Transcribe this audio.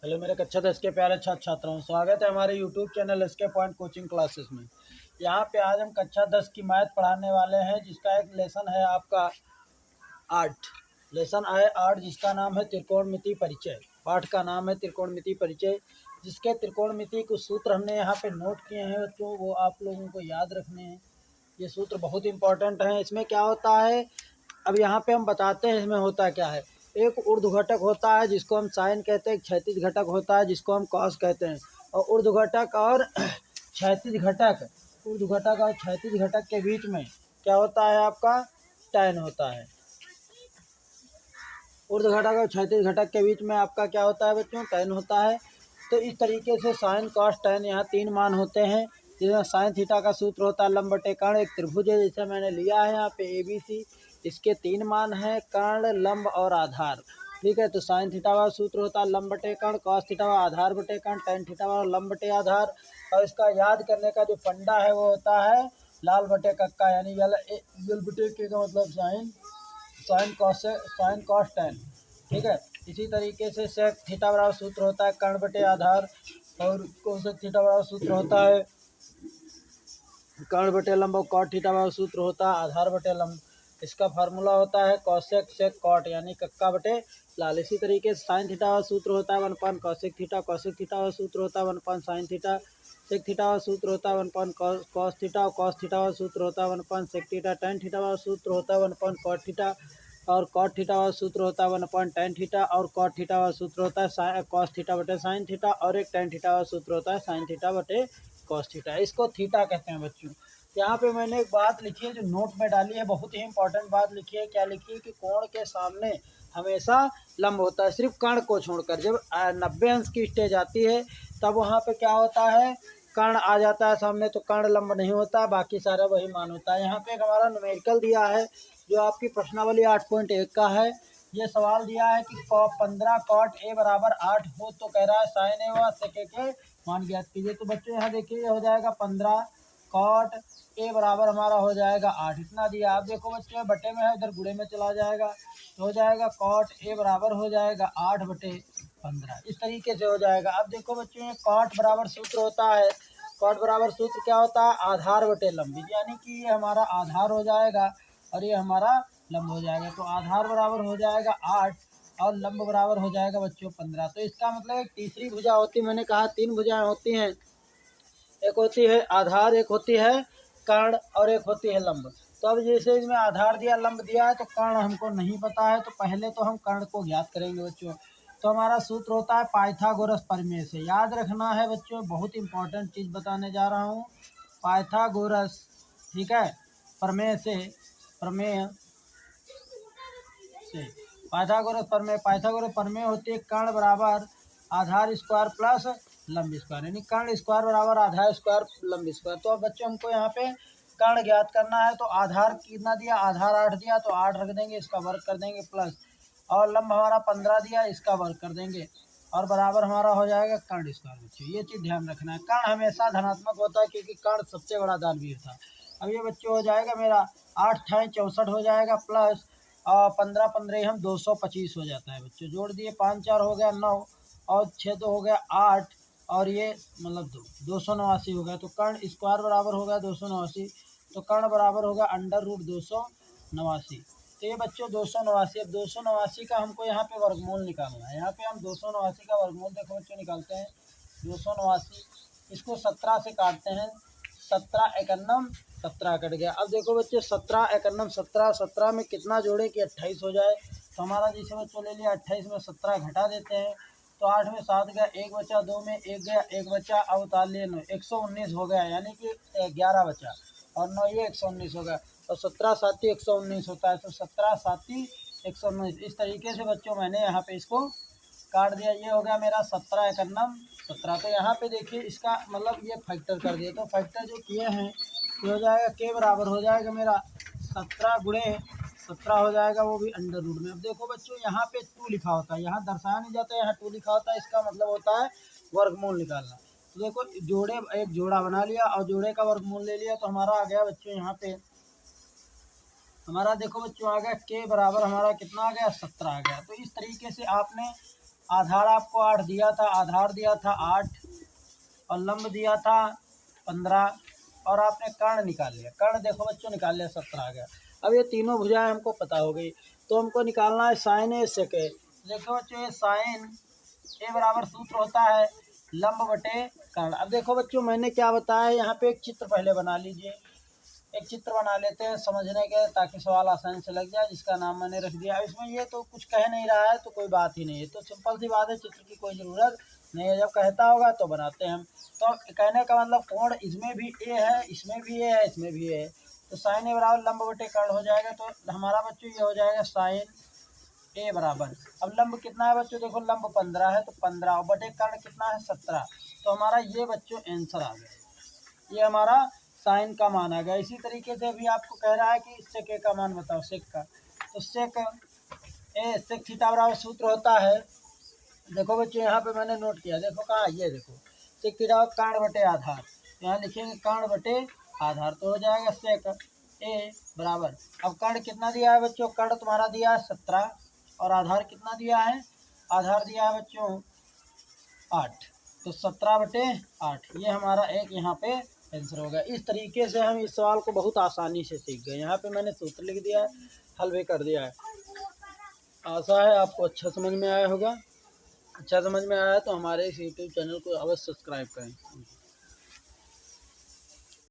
Hello मेरे कक्षा 10 के प्यारे छात्र छात्राओं, स्वागत है हमारे YouTube channel SK point coaching classes में। यहाँ पे आज हम कक्षा 10 की मैथ पढ़ाने वाले हैं, जिसका एक लेसन है आपका 8। लेसन है 8, जिसका नाम है त्रिकोणमिति परिचय। पाठ का नाम है त्रिकोणमिति परिचय, जिसके त्रिकोणमिति कुछ सूत्र हमने यहाँ पे नोट किए हैं बच्चों, वो आप लोगों को याद रखने हैं। ये सूत्र बहुत इंपॉर्टेंट हैं। इसमें क्या होता है, अब यहाँ पे हम बताते हैं इसमें होता क्या है। एक ऊर्ध्व घटक होता है जिसको हम साइन कहते हैं, क्षैतिज घटक होता है जिसको हम कॉस कहते हैं, और ऊर्ध्व घटक और क्षैतिज घटक के बीच में क्या होता है आपका टैन होता है। ऊर्ध्व घटक और क्षैतिज घटक के बीच में आपका क्या होता है बच्चों, टैन होता है। तो इस तरीके से साइन कॉस टैन यहाँ 3 मान होते हैं, जिसमें साइन थीटा का सूत्र होता है लंब बटे कर्ण। एक त्रिभुज है जैसे मैंने लिया है यहाँ पे ABC, इसके 3 मान हैं, कर्ण, लंब और आधार। ठीक है, तो साइन थीटा वाला सूत्र होता है लंब बटे कर्ण, कॉस थीटा वाला आधार बटे कर्ण, टैन थीटा वाला लंब बटे आधार। और इसका याद करने का जो फंडा है वो होता है लाल बटे कक्का, यानी यल बटे के का मतलब साइन कॉस टैन। ठीक है, इसी तरीके से सेक थीटा बराबर सूत्र होता है कर्ण बटे आधार, और कोसेक थीटा बराबर सूत्र होता है कर्ण बटे लंब, और कॉट थीटा बराबर सूत्र होता है आधार बटे लंब। इसका फार्मूला होता है कॉसेक सेक कॉट, यानी कक्का बटे लाल। इसी तरीके से साइन थीटा का सूत्र होता है 1/cos cosec theta, cosec theta का सूत्र होता है 1/sin sine theta, sec theta का सूत्र होता है 1/cos कॉस थीटा, और कॉस थीटा का सूत्र होता है 1/sec थीटा, टैन थीटा का सूत्र होता है 1/cot थीटा, और कॉट थीटा का सूत्र होता है 1/tan थीटा, और कॉट थीटा का सूत्र होता है कॉस थीटा बटे साइन थीटा, और एक टैन थीटा का सूत्र होता है साइन थीटा बटे कॉस थीटा। इसको थीटा कहते हैं बच्चों। यहाँ पे मैंने एक बात लिखी है जो नोट में डाली है, बहुत ही इंपॉर्टेंट बात लिखी है। क्या लिखी है कि कोण के सामने हमेशा लंब होता है, सिर्फ कर्ण को छोड़कर। जब 90 अंश की स्टेज आती है तब वहाँ पे क्या होता है, कर्ण आ जाता है सामने, तो कर्ण लंब नहीं होता, बाकी सारा वही मान होता है। यहाँ पे एक हमारा न्यूमेरिकल दिया है जो आपकी प्रश्नावली 8.1 का है। ये सवाल दिया है कि 15 cot A बराबर 8 हो तो कह रहा है साइन ए व सेक ए के मान ज्ञात कीजिए। तो बच्चों यहाँ देखिए, ये हो जाएगा 15 cot A बराबर हमारा हो जाएगा 8, इतना दिया। आप देखो बच्चों, बटे में है, इधर गुणे में चला जाएगा, तो हो जाएगा cot A बराबर हो जाएगा 8/15, इस तरीके से हो जाएगा। अब देखो बच्चों, cot बराबर सूत्र होता है, cot बराबर सूत्र क्या होता है, आधार बटे लंब, यानी कि ये हमारा आधार हो जाएगा और ये हमारा लंब हो जाएगा। तो आधार बराबर हो जाएगा 8 और लंब बराबर हो जाएगा बच्चों 15। तो इसका मतलब एक तीसरी भुजा होती है, मैंने कहा 3 भुजाएं होती हैं, एक होती है आधार, एक होती है कर्ण, और एक होती है लंब। तो अब जैसे इसमें आधार दिया, लंब दिया है, तो कर्ण हमको नहीं पता है, तो पहले तो हम कर्ण को ज्ञात करेंगे बच्चों। तो हमारा सूत्र होता है पाइथागोरस प्रमेय से। याद रखना है बच्चों, बहुत इंपॉर्टेंट चीज़ बताने जा रहा हूँ। पाइथागोरस, ठीक है, प्रमेय से पाइथागोरस प्रमेय होती है कर्ण बराबर आधार स्क्वायर प्लस लंब स्क्वायर, यानी कर्ण स्क्वायर बराबर आधार स्क्वायर लंब स्क्वायर। तो अब बच्चों हमको यहाँ पे कर्ण ज्ञात करना है, तो आधार कितना दिया, आधार 8 दिया, तो 8 रख देंगे, इसका वर्ग कर देंगे, प्लस और लंब हमारा 15 दिया, इसका वर्ग कर देंगे, और बराबर हमारा हो जाएगा कर्ण स्क्वायर। बच्चों ये चीज़ ध्यान रखना है, कर्ण हमेशा धनात्मक होता है क्योंकि कर्ण सबसे बड़ा दानवीय होता है। अब ये बच्चों हो जाएगा मेरा 8 × 64 हो जाएगा, प्लस और 15 15 हम 225 हो जाता है बच्चों। जोड़ दिए, 5 4 हो गया 9, और 6 2 हो गया 8, और ये मतलब 289 हो गया। तो कर्ण स्क्वायर बराबर हो गया 289, तो कर्ण बराबर होगा √289। तो ये बच्चों 289। अब 289 का हमको यहाँ पे वर्गमूल निकालना है। यहाँ पे हम 289 का वर्गमूल देखो बच्चों निकालते हैं। 289 इसको 17 से काटते हैं, 17 एकन्नम 17 कट गया। अब देखो बच्चे 17 एकन्नम 17, 17 में कितना जोड़े कि 28 हो जाए। तो हमारा जैसे बच्चों ले लिया 28 में 17 घटा देते हैं, तो 8 में 7 गया, 1 बचा, 2 में 1 गया, 1 बचा, अब उतार लिए 9, 119 हो गया, यानी कि 11 बचा, और 9 ये 119 हो गया। तो 17 7 119 होता है, तो 17 7 119। इस तरीके से बच्चों मैंने यहाँ पे इसको काट दिया। ये हो गया मेरा 17 एकन्नम 17। तो यहाँ पे देखिए इसका मतलब ये फैक्टर कर दिए, तो फैक्टर जो किए हैं ये हो जाएगा के बराबर हो जाएगा मेरा 17 × 17 हो जाएगा, वो भी अंडर रूट में। अब देखो बच्चों, यहाँ पे 2 लिखा होता है, यहाँ दर्शाया नहीं जाता है, यहाँ 2 लिखा होता है, इसका मतलब होता है वर्गमूल निकालना। तो देखो जोड़े, एक जोड़ा बना लिया और जोड़े का वर्गमूल ले लिया, तो हमारा आ गया बच्चों, यहाँ पे हमारा देखो बच्चों आ गया के बराबर हमारा कितना आ गया, 17 आ गया। तो इस तरीके से आपने आधार आपको 8 दिया था, आधार दिया था 8 और लंब दिया था 15 और आपने कर्ण निकाल लिया। कर्ण देखो बच्चों निकाल लिया 17 आ गया। अब ये तीनों भुजाएं हमको पता हो गई, तो हमको निकालना है साइन ए सेक ए। देखो बच्चों ये साइन ए बराबर सूत्र होता है लंब बटे कर्ण। अब देखो बच्चों मैंने क्या बताया, यहाँ पे एक चित्र पहले बना लीजिए, एक चित्र बना लेते हैं समझने के, ताकि सवाल आसानी से लग जाए, जिसका नाम मैंने रख दिया। इसमें ये तो कुछ कह नहीं रहा है तो कोई बात ही नहीं है, तो सिंपल सी बात है, चित्र की कोई ज़रूरत नहीं है, जब कहता होगा तो बनाते हैं हम। तो कहने का मतलब कोण इसमें भी ए है, इसमें भी ए है, इसमें भी ए है, तो साइन ए बराबर लंब बटे कर्ण हो जाएगा। तो हमारा बच्चों ये हो जाएगा साइन ए बराबर, अब लंब कितना है बच्चों, देखो लंब 15 है तो 15 और बटे कर्ण कितना है 17, तो हमारा ये बच्चों आंसर आ गया, ये हमारा साइन का मान आ गया। इसी तरीके से अभी आपको कह रहा है कि सेक ए का मान बताओ, सेक का, तो सेक ए सेक थीटा बराबर सूत्र होता है, देखो बच्चों यहाँ पे मैंने नोट किया, देखो कहाँ, ये देखो सेक थीटा कर्ण बटे आधार, यहाँ लिखेंगे कर्ण बटे आधार, तो हो जाएगा सेक ए बराबर, अब कर्ण कितना दिया है बच्चों, कर्ण तुम्हारा दिया है 17 और आधार कितना दिया है, आधार दिया है बच्चों 8, तो 17/8 ये हमारा एक यहाँ पे आंसर होगा। इस तरीके से हम इस सवाल को बहुत आसानी से सीख गए। यहाँ पे मैंने सूत्र लिख दिया है, हल भी कर दिया है। आशा है आपको अच्छा समझ में आया होगा। अच्छा समझ में आया तो हमारे इस यूट्यूब चैनल को अवश्य सब्सक्राइब करें।